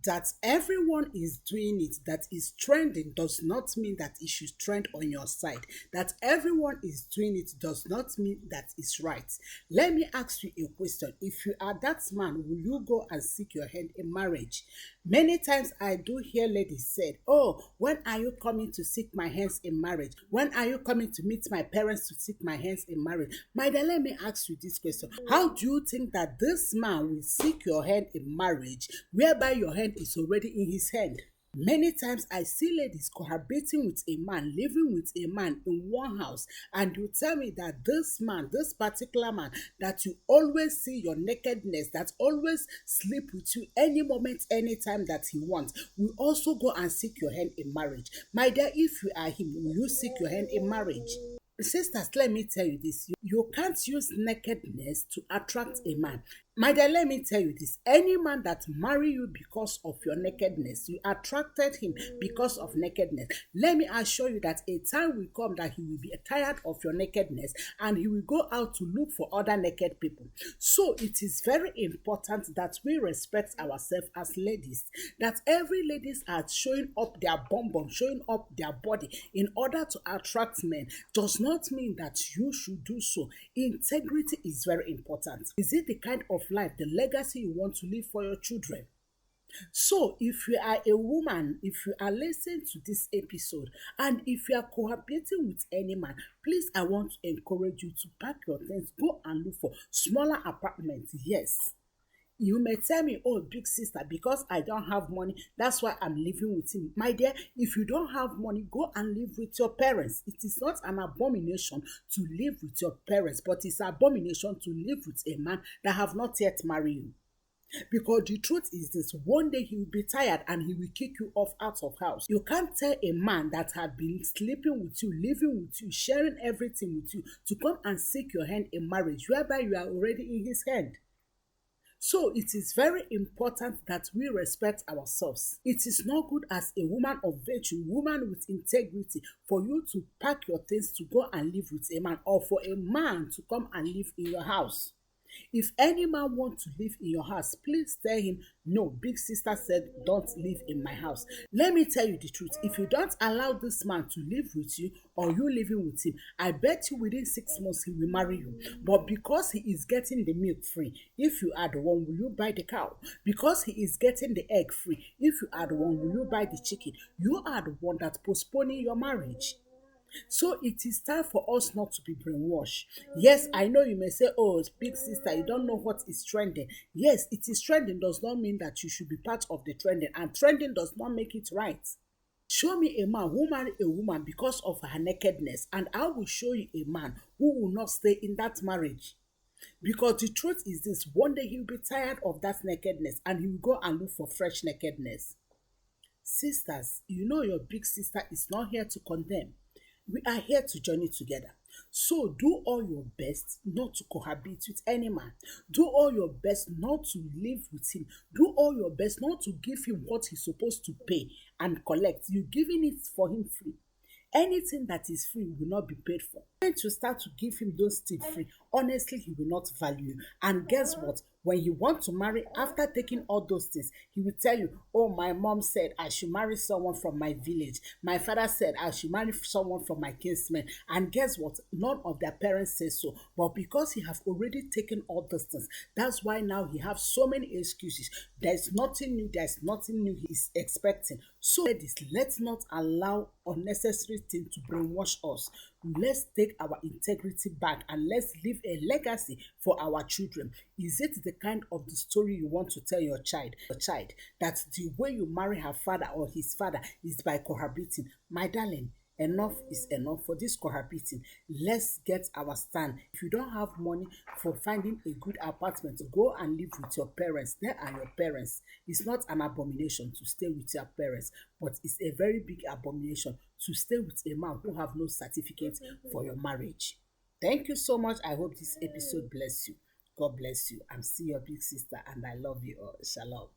That everyone is doing it, that is trending, does not mean that it should trend on your side. That everyone is doing it does not mean that it's right. Let me ask you a question. If you are that man, will you go and seek your hand in marriage? Many times I do hear ladies said, oh, when are you coming to seek my hands in marriage? When are you coming to meet my parents to seek my hands in marriage? My dear, let me ask you this question. How do you think that this man will seek your hand in marriage whereby your hand is already in his hand? Many times I see ladies cohabiting with a man, living with a man in one house, and you tell me that this man, this particular man, that you always see your nakedness, that always sleep with you any moment, anytime that he wants, will also go and seek your hand in marriage. My dear, if you are him, will you seek your hand in marriage? Sisters, let me tell you this. You can't use nakedness to attract a man. My dear, let me tell you this. Any man that marry you because of your nakedness, you attracted him because of nakedness. Let me assure you that a time will come that he will be tired of your nakedness and he will go out to look for other naked people. So it is very important that we respect ourselves as ladies. That every ladies are showing up their bum, showing up their body in order to attract men does not mean that you should do so. Integrity is very important. Is it the kind of life, the legacy you want to leave for your children? So if you are a woman, if you are listening to this episode, and if you are cohabiting with any man, please, I want to encourage you to pack your things, go and look for smaller apartments. Yes. You may tell me, oh, big sister, because I don't have money, that's why I'm living with him. My dear, if you don't have money, go and live with your parents. It is not an abomination to live with your parents, but it's an abomination to live with a man that have not yet married you. Because the truth is this, one day he will be tired and he will kick you off out of house. You can't tell a man that had been sleeping with you, living with you, sharing everything with you, to come and seek your hand in marriage, whereby you are already in his hand. So it is very important that we respect ourselves. It is not good as a woman of virtue, woman with integrity, for you to pack your things to go and live with a man, or for a man to come and live in your house. If any man wants to live in your house, please tell him, no, big sister said, don't live in my house. Let me tell you the truth. If you don't allow this man to live with you, or you living with him, I bet you within 6 months he will marry you. But because he is getting the milk free, if you are the one, will you buy the cow? Because he is getting the egg free, if you are the one, will you buy the chicken? You are the one that's postponing your marriage. So it is time for us not to be brainwashed. Yes, I know you may say, oh, big sister, you don't know what is trending. Yes, it is trending does not mean that you should be part of the trending, and trending does not make it right. Show me a man who married a woman because of her nakedness, and I will show you a man who will not stay in that marriage. Because the truth is this, one day he will be tired of that nakedness and he will go and look for fresh nakedness. Sisters, you know your big sister is not here to condemn. We are here to journey together. So do all your best not to cohabit with any man. Do all your best not to live with him. Do all your best not to give him what he's supposed to pay and collect. You're giving it for him free. Anything that is free will not be paid for. When you start to give him those things free, honestly, he will not value you. And guess what? When you want to marry, after taking all those things, he will tell you, oh, my mom said I should marry someone from my village. My father said I should marry someone from my kinsmen. And guess what? None of their parents say so. But because he have already taken all those things, that's why now he have so many excuses. There's nothing new. There's nothing new he is expecting. So ladies, let's not allow unnecessary things to brainwash us. Let's take our integrity back and let's leave a legacy for our children. Is it the kind of the story you want to tell your child? That the way you marry her father or his father is by cohabiting? My darling, enough is enough for this cohabiting. Let's get our stand. If you don't have money for finding a good apartment, go and live with your parents. They are your parents. It's not an abomination to stay with your parents, but it's a very big abomination to stay with a man who have no certificate for your marriage. Thank you so much. I hope this episode bless you. God bless you. I'm still your big sister and I love you all. Shalom.